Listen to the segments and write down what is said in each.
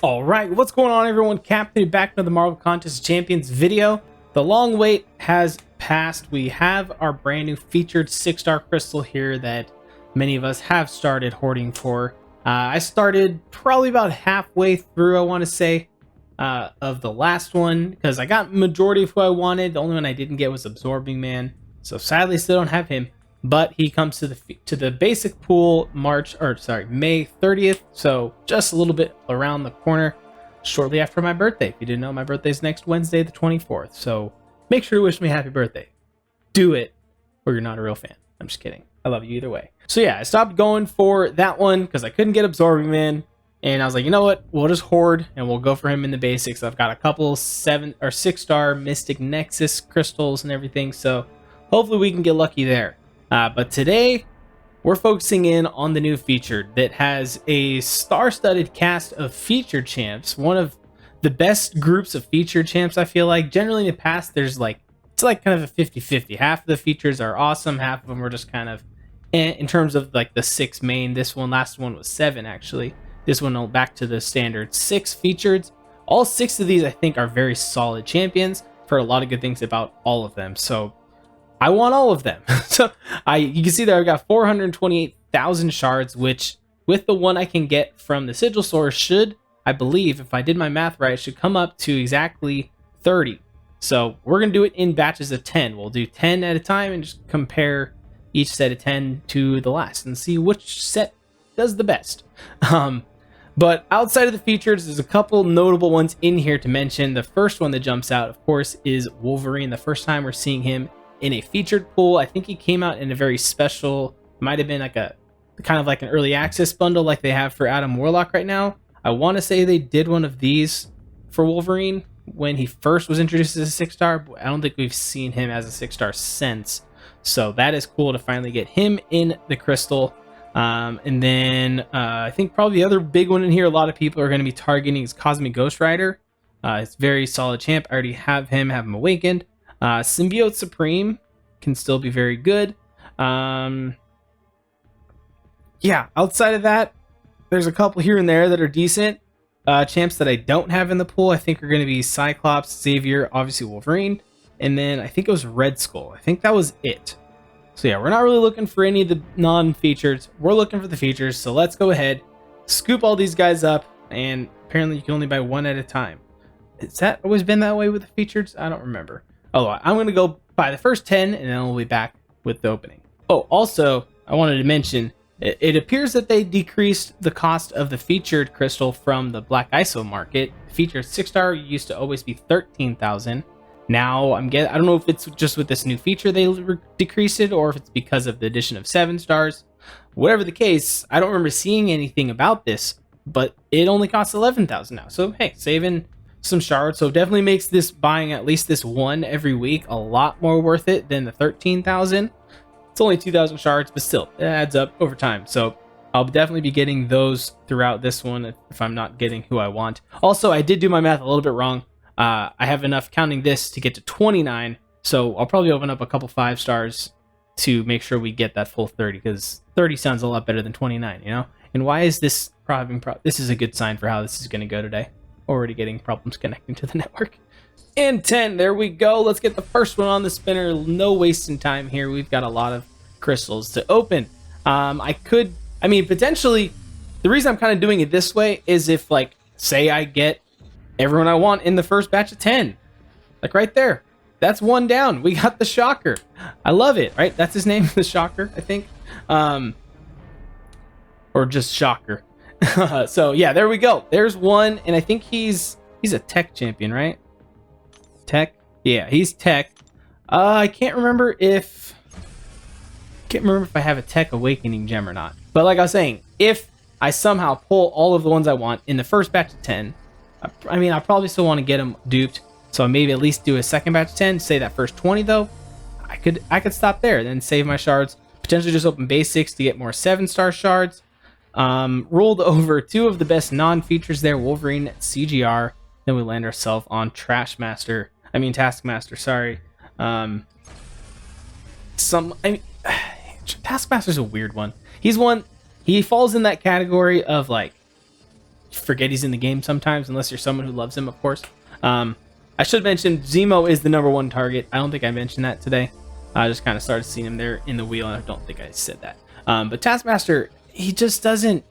All right, what's going on, everyone? Captain back to the Marvel Contest Champions video. The long wait has passed. We have our brand new featured 6-star crystal here that many of us have started hoarding for. I started probably about halfway through, I want to say, of the last one, because I got majority of who I wanted. The only one I didn't get was Absorbing Man, so sadly still don't have him. But he comes to the basic pool May 30th, so just a little bit around the corner, shortly after my birthday. If you didn't know, my birthday's next Wednesday, the 24th. So make sure to wish me happy birthday. Do it, or you're not a real fan. I'm just kidding. I love you either way. So yeah, I stopped going for that one because I couldn't get Absorbing Man, and I was like, you know what? We'll just hoard and we'll go for him in the basics. I've got a couple 7 or 6-star Mystic Nexus crystals and everything, so hopefully we can get lucky there. But today, we're focusing in on the new feature that has a star-studded cast of featured champs. One of the best groups of featured champs, I feel like. Generally in the past, it's like kind of a 50-50. Half of the features are awesome, half of them are just kind of in terms of like the 6 main. Last one was 7 actually. This one back to the standard 6 featured. All 6 of these I think are very solid champions. I've heard a lot of good things about all of them. So I want all of them. So you can see that I've got 428,000 shards, which with the one I can get from the sigil source should, I believe, if I did my math right, should come up to exactly 30. So we're going to do it in batches of 10. We'll do 10 at a time and just compare each set of 10 to the last and see which set does the best. But outside of the features, there's a couple notable ones in here to mention. The first one that jumps out, of course, is Wolverine. The first time we're seeing him in a featured pool. I think he came out in a very special, might have been like a kind of like an early access bundle like they have for Adam Warlock right now. I want to say they did one of these for Wolverine when he first was introduced as a 6-star. I don't think we've seen him as a 6-star since, so that is cool to finally get him in the crystal. And then I think probably the other big one in here a lot of people are going to be targeting is Cosmic Ghost Rider. It's very solid champ. I already have him awakened. Symbiote Supreme can still be very good. Yeah, outside of that, there's a couple here and there that are decent. Champs that I don't have in the pool, I think are going to be Cyclops, Xavier, obviously Wolverine, and then I think it was Red Skull. I think that was it. So yeah, we're not really looking for any of the non-features. We're looking for the features, so let's go ahead, scoop all these guys up, and apparently you can only buy one at a time. Has that always been that way with the features? I don't remember. Oh, I'm going to go buy the first 10, and then we'll be back with the opening. Oh, also, I wanted to mention, it appears that they decreased the cost of the featured crystal from the Black ISO market. Featured 6-star used to always be 13,000. Now, I don't know if it's just with this new feature they decreased it, or if it's because of the addition of 7 stars. Whatever the case, I don't remember seeing anything about this, but it only costs 11,000 now. So, hey, saving some shards, so definitely makes this buying at least this one every week a lot more worth it than the 13,000. It's only 2,000 shards, but still it adds up over time. So I'll definitely be getting those throughout this one if I'm not getting who I want. Also, I did do my math a little bit wrong. I have enough counting this to get to 29, so I'll probably open up a couple 5 stars to make sure we get that full 30, because 30 sounds a lot better than 29, you know. And why is this this is a good sign for how this is going to go today. Already getting problems connecting to the network. And 10, there we go. Let's get the first one on the spinner. No wasting time here. We've got a lot of crystals to open. Potentially, the reason I'm kind of doing it this way is if, like, say I get everyone I want in the first batch of 10. Like right there. That's one down. We got the Shocker. I love it, right? That's his name, the Shocker, I think. Or just Shocker. So yeah, there we go. There's one, and I think he's a tech champion, right? Tech? Yeah, he's tech. I can't remember if I have a tech awakening gem or not. But like I was saying, if I somehow pull all of the ones I want in the first batch of 10, I probably still want to get them duped. So maybe at least do a second batch of 10. Say that first 20 though, I could stop there, then save my shards. Potentially just open basics to get more 7-star shards. Rolled over 2 of the best non-features there, Wolverine, CGR. Then we land ourselves on Taskmaster, sorry. Taskmaster's a weird one. He falls in that category of like forget he's in the game sometimes, unless you're someone who loves him, of course. I should mention Zemo is the #1 target. I don't think I mentioned that today. I just kind of started seeing him there in the wheel, and I don't think I said that. But Taskmaster, he just doesn't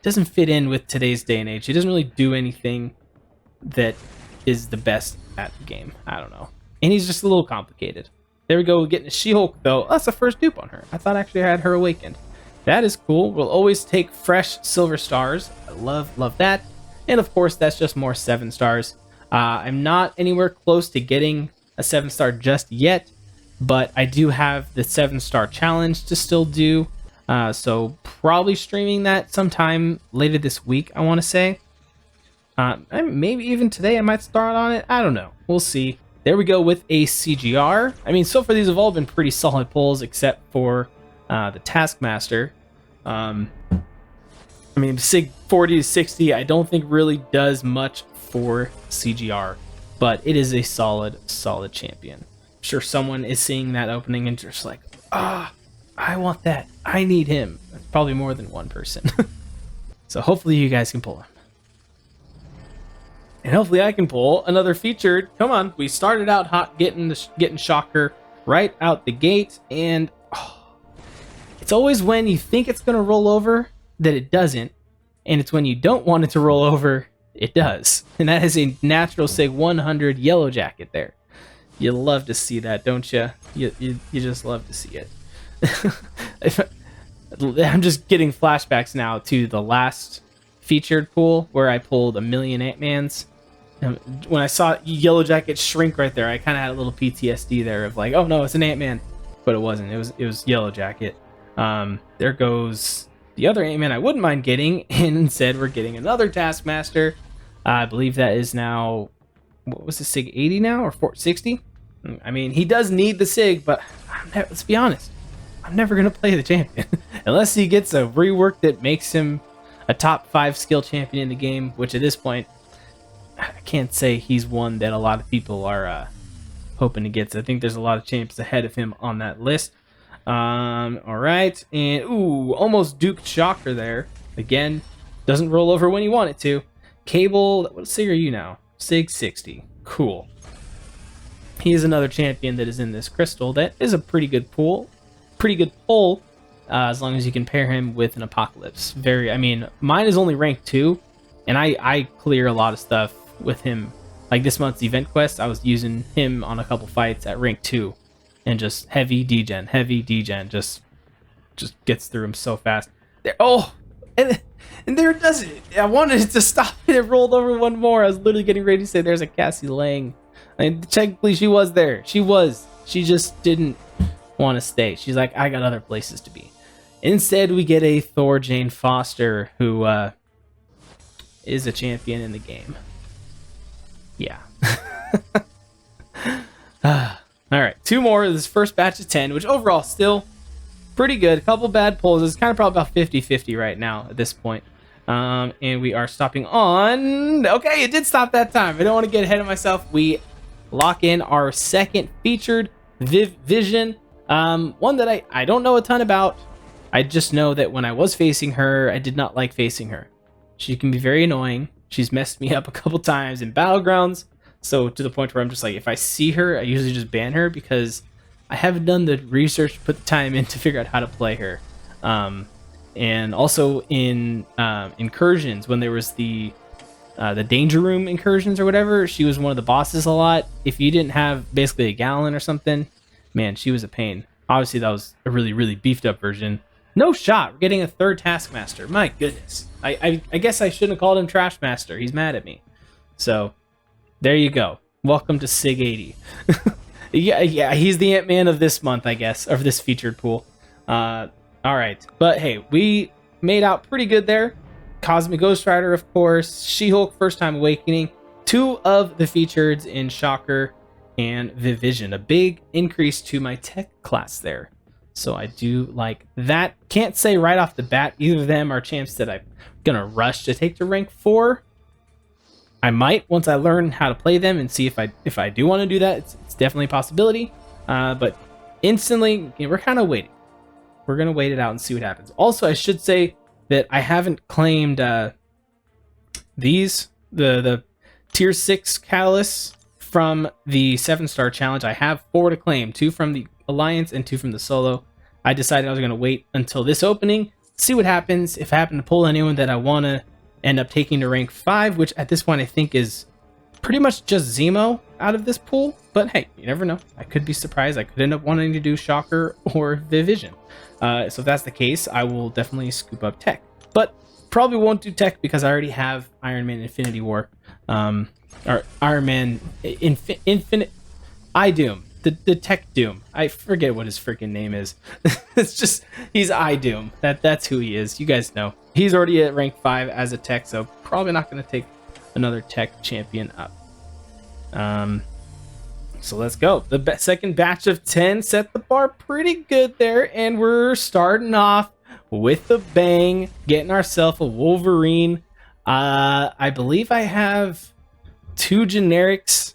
fit in with today's day and age. He doesn't really do anything that is the best at the game. I don't know. And he's just a little complicated. There we go, getting a She-Hulk, though. Oh, that's the first dupe on her. I thought actually I had her awakened. That is cool. We'll always take fresh silver stars. I love that. And of course, that's just more 7 stars. I'm not anywhere close to getting a 7-star just yet, but I do have the 7-star challenge to still do. So probably streaming that sometime later this week, I want to say. Maybe even today I might start on it. I don't know. We'll see. There we go with a CGR. I mean, so far these have all been pretty solid pulls, except for the Taskmaster. I mean, SIG 40 to 60, I don't think really does much for CGR, but it is a solid champion. I'm sure someone is seeing that opening and just like, I want that. I need him. That's probably more than one person. So hopefully you guys can pull him. And hopefully I can pull another featured. Come on, we started out hot getting Shocker right out the gate, and it's always when you think it's going to roll over that it doesn't, and it's when you don't want it to roll over, it does. And that is a natural SIG 100 yellow jacket there. You love to see that, don't you? You just love to see it. I'm just getting flashbacks now to the last featured pool where I pulled a million Ant-Mans. When I saw Yellow Jacket shrink right there, I kind of had a little PTSD there of like, oh no, it's an Ant-Man, but it wasn't. It was Yellow Jacket. There goes the other Ant-Man I wouldn't mind getting, and instead we're getting another Taskmaster. I believe that is now, what was the SIG 80 now or 60? I mean, he does need the SIG, but let's be honest, I'm never gonna play the champion unless he gets a rework that makes him a top 5 skill champion in the game, which at this point, I can't say he's one that a lot of people are hoping to get. So I think there's a lot of champs ahead of him on that list. All right, and almost duked Shocker there. Again, doesn't roll over when you want it to. Cable, what SIG are you now? SIG 60. Cool. He is another champion that is in this crystal. That is a pretty good pull. As long as you can pair him with an Apocalypse. I mean, mine is only rank 2, and I clear a lot of stuff with him. Like this month's event quest, I was using him on a couple fights at rank 2, and just heavy degen, just gets through him so fast. There, and there it does it. I wanted it to stop, and it rolled over one more. I was literally getting ready to say there's a Cassie Lang. And technically she was there. She just didn't want to stay. She's like, I got other places to be. Instead, we get a Thor Jane Foster, who is a champion in the game. Yeah. All right, 2 more. This first batch of 10, which overall still pretty good. A couple bad pulls. It's kind of probably about 50-50 right now at this point. And we are stopping on... Okay, it did stop that time. I don't want to get ahead of myself. We lock in our second featured Vision. One that I don't know a ton about. I just know that when I was facing her, I did not like facing her. She can be very annoying. She's messed me up a couple times in Battlegrounds. So to the point where I'm just like, if I see her, I usually just ban her because I haven't done the research to put the time in to figure out how to play her. And also in incursions, when there was the danger room incursions or whatever, she was one of the bosses a lot. If you didn't have basically a gallon or something, man, she was a pain. Obviously, that was a really, really beefed up version. No shot. We're getting a third Taskmaster. My goodness. I guess I shouldn't have called him Trashmaster. He's mad at me. So, there you go. Welcome to SIG 80. yeah, he's the Ant-Man of this month, I guess, of this featured pool. All right. But hey, we made out pretty good there. Cosmic Ghost Rider, of course. She-Hulk, First Time Awakening. 2 of the features in Shocker and Vision. A big increase to my tech class there. So I do like that. Can't say right off the bat either of them are champs that I'm gonna rush to take to rank 4. I might once I learn how to play them and see if I do want to do that. It's definitely a possibility. But instantly, we're kind of waiting. We're gonna wait it out and see what happens. Also, I should say that I haven't claimed the tier 6 catalysts from the 7-star challenge. I have 4 to claim, 2 from the alliance and 2 from the solo. I decided I was going to wait until this opening, see what happens. If I happen to pull anyone that I want to end up taking to rank 5, which at this point I think is pretty much just Zemo out of this pool. But hey, you never know. I could be surprised. I could end up wanting to do Shocker or Vivision. So if that's the case, I will definitely scoop up Tech. But probably won't do Tech because I already have Iron Man Infinity War. Or Iron Man Infinite... iDoom. The Tech Doom. I forget what his freaking name is. It's just, he's iDoom. That's who he is. You guys know. He's already at rank 5 as a Tech, so probably not going to take another Tech champion up. So let's go. The second batch of 10 set the bar pretty good there, and we're starting off with a bang, getting ourselves a Wolverine. I believe I have 2 generics.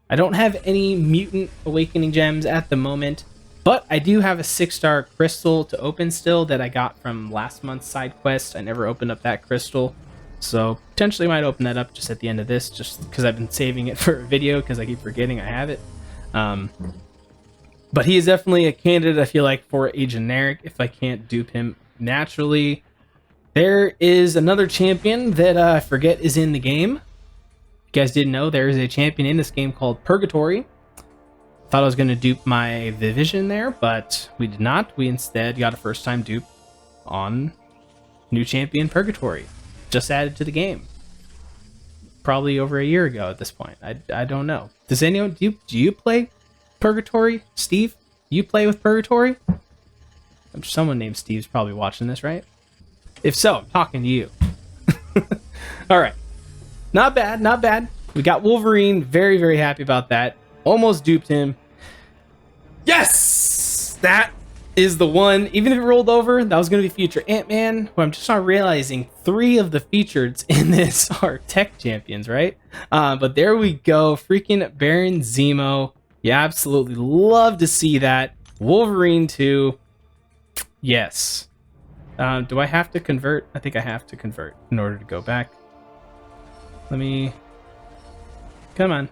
I don't have any Mutant Awakening gems at the moment, but I do have a 6-star crystal to open still that I got from last month's side quest. I never opened up that crystal, so potentially might open that up just at the end of this, just because I've been saving it for a video because I keep forgetting I have it. But he is definitely a candidate, I feel like, for a generic if I can't dupe him naturally. There is another champion that I forget is in the game. If you guys didn't know, there is a champion in this game called Purgatory. Thought I was going to dupe my Vivision there, but we did not. We instead got a first-time dupe on new champion Purgatory. Just added to the game. Probably over a year ago at this point. I don't know. Does anyone... Do you play Purgatory? Steve? You play with Purgatory? Someone named Steve's probably watching this, right? If so, I'm talking to you. Alright. Not bad, not bad. We got Wolverine. Very, very happy about that. Almost duped him. Yes! That is the one. Even if it rolled over, that was going to be future Ant-Man. Who I'm just not realizing 3 of the featured in this are Tech champions, right? But there we go. Freaking Baron Zemo. You absolutely love to see that. Wolverine 2. Yes. Do I have to convert? I think I have to convert in order to go back. Let me... Come on.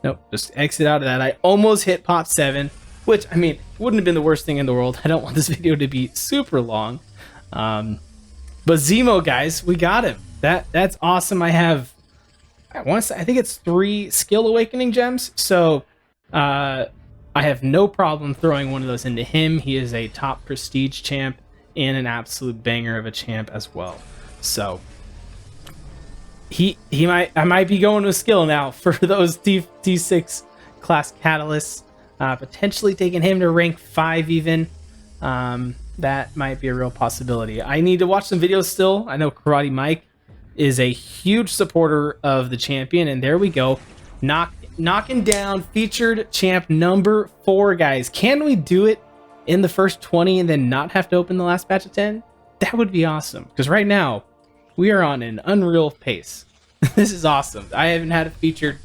Nope, just exit out of that. I almost hit pop 7, which, I mean, wouldn't have been the worst thing in the world. I don't want this video to be super long. But Zemo, guys, we got him. That's awesome. I think it's 3 skill awakening gems. So I have no problem throwing one of those into him. He is a top prestige champ and an absolute banger of a champ as well. So I might be going with skill now for those T6 class catalysts. Potentially taking him to rank 5 even. That might be a real possibility. I need to watch some videos still. I know Karate Mike is a huge supporter of the champion, and there we go. Knocking down featured champ number 4, guys. Can we do it in the first 20 and then not have to open the last batch of 10? That would be awesome, because right now we are on an unreal pace. This is awesome. I haven't had a featured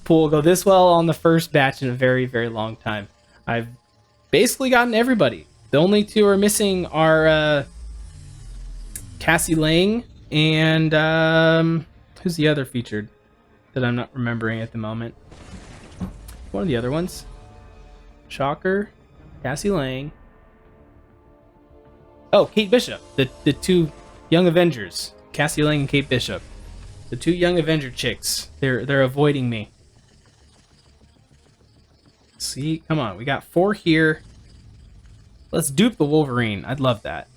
pool go this well on the first batch in a very, very long time. I've basically gotten everybody. The only 2 are missing are Cassie Lang and who's the other featured that I'm not remembering at the moment? One of the other ones. Shocker, Cassie Lang. Oh, Kate Bishop. The 2 young Avengers. Cassie Lang and Kate Bishop. The 2 young Avenger chicks. They're avoiding me. See, come on. We got 4 here. Let's dupe the Wolverine. I'd love that.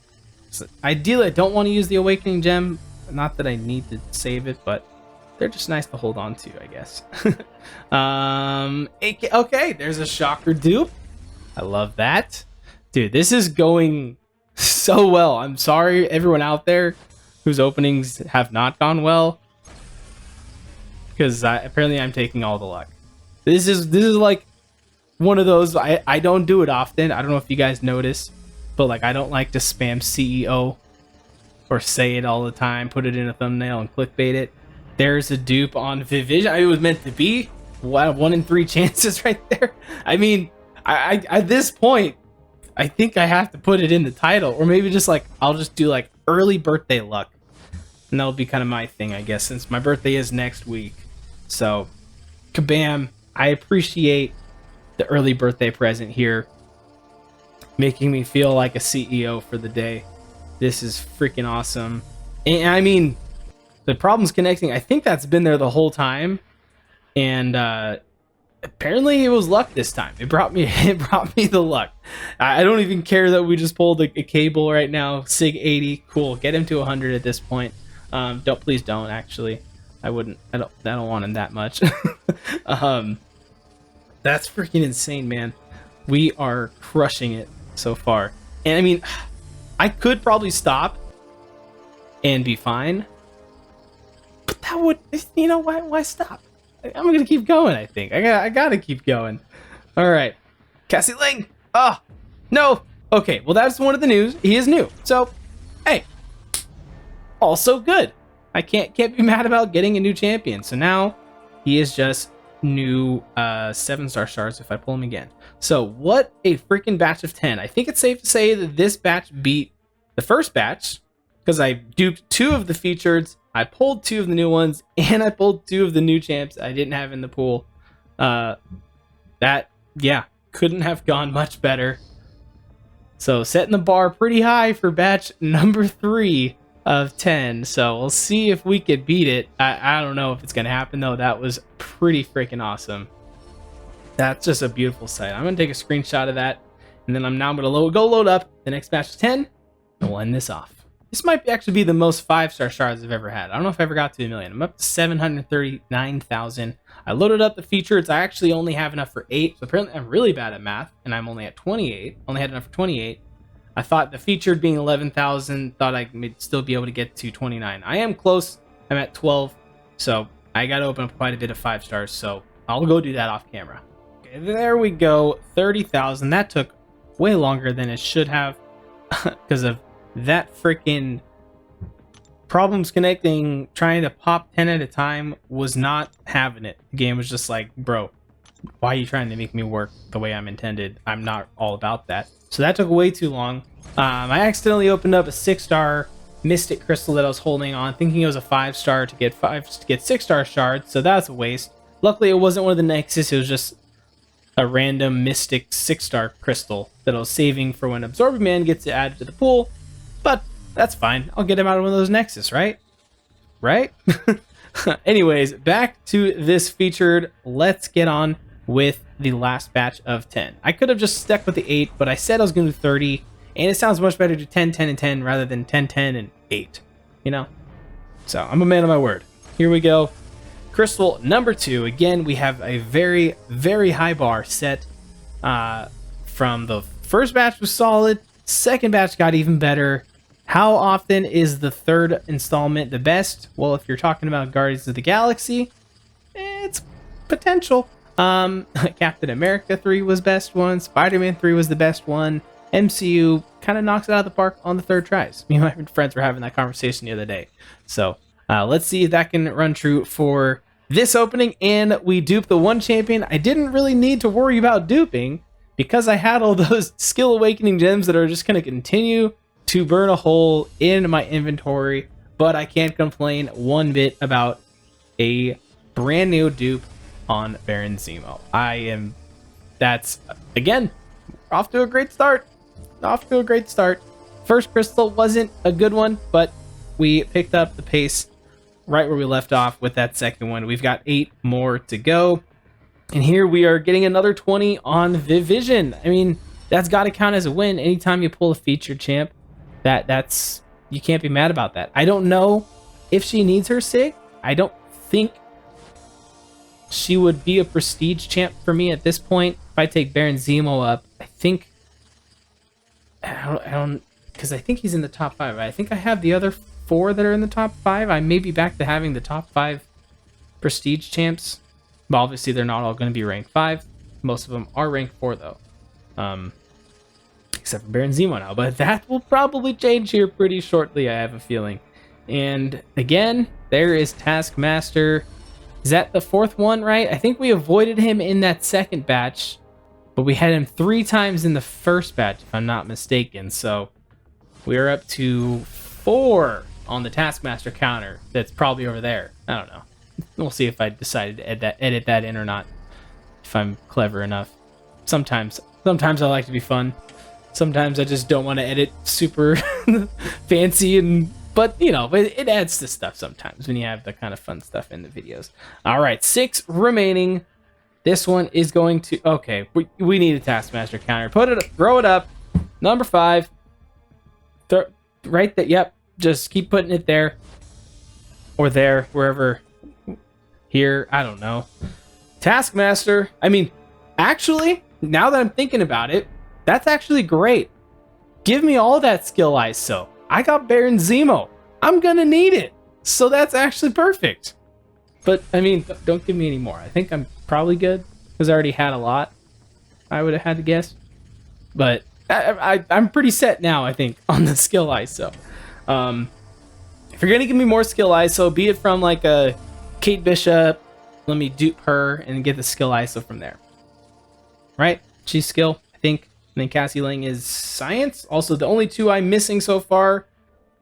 So ideally, I don't want to use the Awakening Gem. Not that I need to save it, but they're just nice to hold on to, I guess. Okay, there's a Shocker dupe. I love that. Dude, this is going so well. I'm sorry, everyone out there whose openings have not gone well, because apparently I'm taking all the luck. This is like one of those. I don't do it often. I don't know if you guys notice, but like I don't like to spam CEO or say it all the time, put it in a thumbnail and clickbait it. There's a dupe on Vivision. It was meant to be. 1 in 3 chances right there. I mean, I at this point, I think I have to put it in the title, or maybe just like I'll just do like early birthday luck. and that'll be kind of my thing, I guess, since my birthday is next week. So, Kabam, I appreciate the early birthday present here, making me feel like a CEO for the day. This is freaking awesome. And I mean, the problem's connecting. I think that's been there the whole time, and apparently it was luck this time. It brought me the luck. I don't even care that we just pulled a cable right now. Sig 80, cool. Get him to 100 at this point. Please don't. Actually, I wouldn't. I don't want him that much. That's freaking insane, man. We are crushing it so far. And I mean, I could probably stop and be fine, but that would, you know, why stop? I'm gonna keep going. I think I gotta keep going. All right, Cassie Ling. Oh no. Okay, well that's one of the news. He is new, so hey, also good. I can't be mad about getting a new champion. So now he is just new 7-star stars if I pull him again. So what a freaking batch of 10. I think it's safe to say that this batch beat the first batch because I duped 2 of the featured, I pulled 2 of the new ones, and I pulled 2 of the new champs I didn't have in the pool. That, yeah, couldn't have gone much better. So setting the bar pretty high for batch number 3 of 10. So we'll see if we could beat it. I don't know if it's going to happen, though. That was pretty freaking awesome. That's just a beautiful sight. I'm going to take a screenshot of that, and then I'm now going to go load up the next batch of 10, and we'll end this off. This might actually be the most 5-star shards I've ever had. I don't know if I ever got to 1 million. I'm up to 739,000. I loaded up the features. I actually only have enough for 8. So apparently I'm really bad at math, and I'm only at 28. Only had enough for 28. I thought the featured being 11,000, thought I would still be able to get to 29. I am close. I'm at 12. So I got to open up quite a bit of 5 stars. So I'll go do that off camera. Okay, there we go. 30,000. That took way longer than it should have because of that freaking problems connecting. Trying to pop 10 at a time was not having it. The game was just like, bro, why are you trying to make me work the way I'm intended? I'm not all about that. So that took way too long. I accidentally opened up a 6-star Mystic Crystal that I was holding on, thinking it was a 5-star to get 6-star shards. So that's a waste. Luckily, it wasn't one of the Nexus. It was just a random Mystic 6-star Crystal that I was saving for when Absorbing Man gets added to the pool. But that's fine. I'll get him out of one of those Nexus, right? Right? Anyways, back to this featured. Let's get on with the last batch of 10. I could have just stuck with the 8, but I said I was going to do 30, and it sounds much better to do 10, 10, and 10 rather than 10, 10, and 8, you know? So I'm a man of my word. Here we go. Crystal number 2. Again, we have a very, very high bar set. From the first batch was solid. Second batch got even better. How often is the 3rd installment the best? Well, if you're talking about Guardians of the Galaxy, it's potential. Captain America 3 was best one. Spider-Man 3 was the best one. MCU kind of knocks it out of the park on the 3rd tries. Me and my friends were having that conversation the other day. So let's see if that can run true for this opening. And we duped the one champion I didn't really need to worry about duping because I had all those skill awakening gems that are just going to continue to burn a hole in my inventory. But I can't complain one bit about a brand new dupe on Baron Zemo. That's, again, off to a great start. First crystal wasn't a good one, but we picked up the pace right where we left off with that second one. We've got 8 more to go. And here we are getting another 20 on Vision. I mean, that's got to count as a win. Anytime you pull a featured champ, that's you can't be mad about that. I don't know if she needs her sig. I don't think she would be a prestige champ for me at this point. If I take Baron Zemo up, I don't, because I think he's in the top 5. I think I have the other 4 that are in the top 5. I may be back to having the top 5 prestige champs. But obviously, they're not all going to be rank 5. Most of them are rank 4, though. Except for Baron Zemo now. But that will probably change here pretty shortly, I have a feeling. And again, there is Taskmaster. Is that the 4th one, right? I think we avoided him in that second batch. But we had him 3 times in the first batch, if I'm not mistaken. So we're up to 4 on the Taskmaster counter that's probably over there. I don't know. We'll see if I decided to edit that in or not, if I'm clever enough. Sometimes I like to be fun. Sometimes I just don't want to edit super fancy, but you know, it adds to stuff sometimes when you have the kind of fun stuff in the videos. All right, 6 remaining. This one is going to, okay, we need a Taskmaster counter. Throw it up. Number 5. Right there. Yep. Just keep putting it there. Or there, wherever. Here, I don't know. Taskmaster. I mean, actually, now that I'm thinking about it, that's actually great. Give me all that skill ISO. I got Baron Zemo. I'm gonna need it. So that's actually perfect. But, I mean, don't give me any more. I think I'm probably good, because I already had a lot, I would have had to guess. But I'm pretty set now, I think, on the skill ISO. If you're going to give me more skill ISO, be it from, like, a Kate Bishop, let me dupe her and get the skill ISO from there. Right? She's skill, I think. And then Cassie Lang is science. Also, the only 2 I'm missing so far.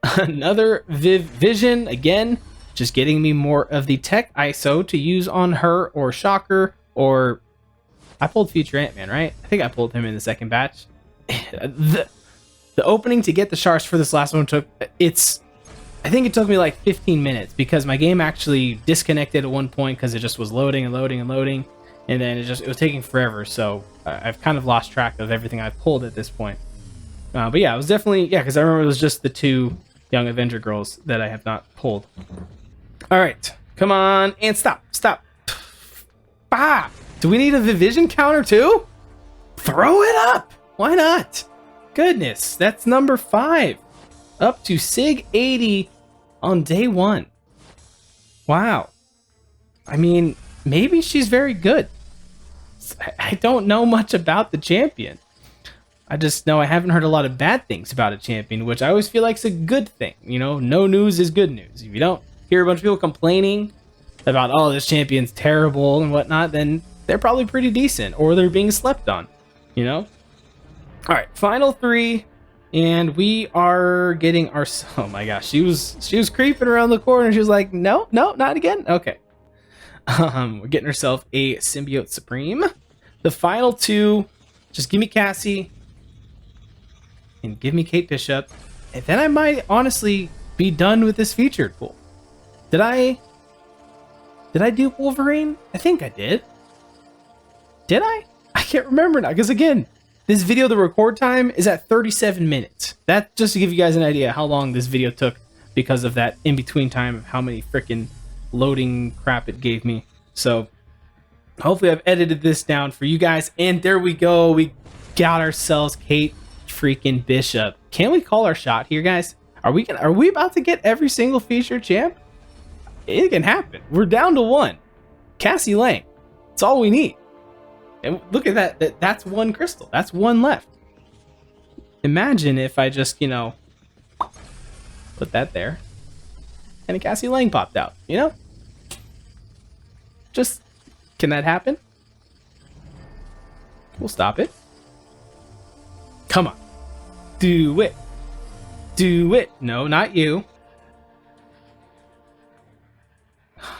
Another Vision, again. Just getting me more of the tech ISO to use on her or Shocker, or I pulled Future Ant-Man, right? I think I pulled him in the second batch. the opening to get the shards for this last one I think it took me like 15 minutes because my game actually disconnected at one point because it just was loading and loading and loading, and then it was taking forever. So I've kind of lost track of everything I've pulled at this point. But yeah, it was definitely, because I remember it was just the 2 Young Avenger girls that I have not pulled. All right, come on, and stop. Bah! Do we need a Vision counter too? Throw it up. Why not? Goodness, that's number 5. Up to Sig 80 on day 1. Wow. I mean, maybe she's very good. I don't know much about the champion. I just know I haven't heard a lot of bad things about a champion, which I always feel like is a good thing. You know, no news is good news. If you don't hear a bunch of people complaining about, oh, this champion's terrible and whatnot, then they're probably pretty decent, or they're being slept on, you know? All right, final 3, and we are getting our, oh my gosh, she was creeping around the corner. She was like, no, not again. Okay. We're getting herself a Symbiote Supreme. The final 2, just give me Cassie and give me Kate Bishop, and then I might honestly be done with this featured pool. Did I do Wolverine? I think I did. Did I? I can't remember now, because again, this video, the record time is at 37 minutes. That just to give you guys an idea how long this video took because of that in-between time of how many freaking loading crap it gave me. So hopefully I've edited this down for you guys. And there we go. We got ourselves Kate freaking Bishop. Can we call our shot here, guys? Are we about to get every single featured champ? It can happen. We're down to 1. Cassie Lang. That's all we need. And look at that. That's 1 crystal. That's 1 left. Imagine if I just, put that there. And a Cassie Lang popped out, Just, can that happen? We'll stop it. Come on. Do it. Do it. No, not you.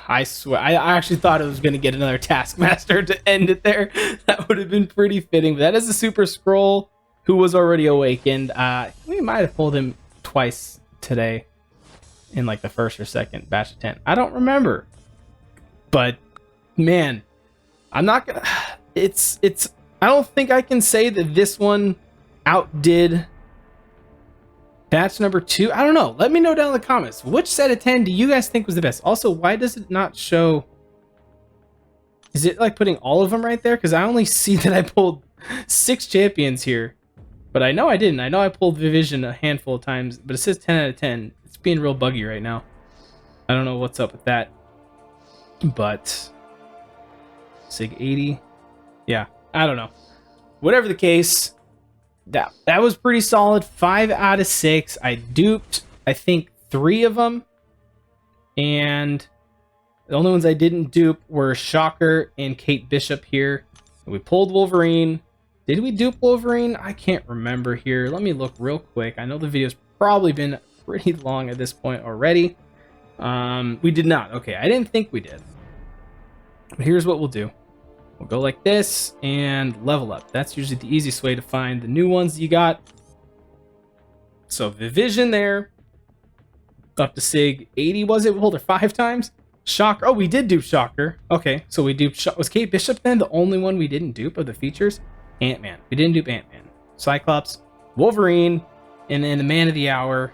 I swear, I actually thought it was going to get another Taskmaster to end it there. That would have been pretty fitting. But that is a Super Scroll who was already awakened. We might have pulled him twice today in like the first or second batch of 10. I don't remember. But, man, I'm not going to... I don't think I can say that this one outdid batch number 2. I don't know. Let me know down in the comments. Which set of 10 do you guys think was the best? Also, why does it not show... Is it like putting all of them right there? Because I only see that I pulled 6 champions here. But I know I didn't. I know I pulled Vision a handful of times. But it says 10 out of 10. It's being real buggy right now. I don't know what's up with that. But... Sig 80. Yeah. I don't know. Whatever the case... That was pretty solid. 5 out of 6. I duped, I think, 3 of them. And the only ones I didn't dupe were Shocker and Kate Bishop here. We pulled Wolverine. Did we dupe Wolverine? I can't remember here. Let me look real quick. I know the video's probably been pretty long at this point already. We did not. Okay, I didn't think we did. But here's what we'll do. We'll go like this and level up. That's usually the easiest way to find the new ones you got. So Vision there. Up to Sig 80, was it? We pulled her 5 times. Shocker. Oh, we did do Shocker. Okay, so we duped. Was Kate Bishop then the only one we didn't dupe of the features? Ant-Man. We didn't dupe Ant-Man. Cyclops, Wolverine, and then the Man of the Hour,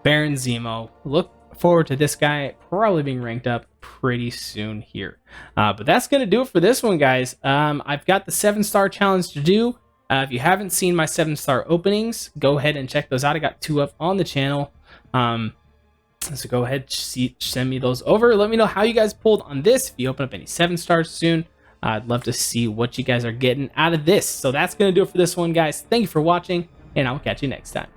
Baron Zemo. Look forward to this guy probably being ranked up pretty soon here. But that's going to do it for this one, guys. I've got the 7-star challenge to do. If you haven't seen my 7-star openings, go ahead and check those out. I got 2 up on the channel. So go ahead, send me those over. Let me know how you guys pulled on this. If you open up any 7 stars soon, I'd love to see what you guys are getting out of this. So that's going to do it for this one, guys. Thank you for watching, and I'll catch you next time.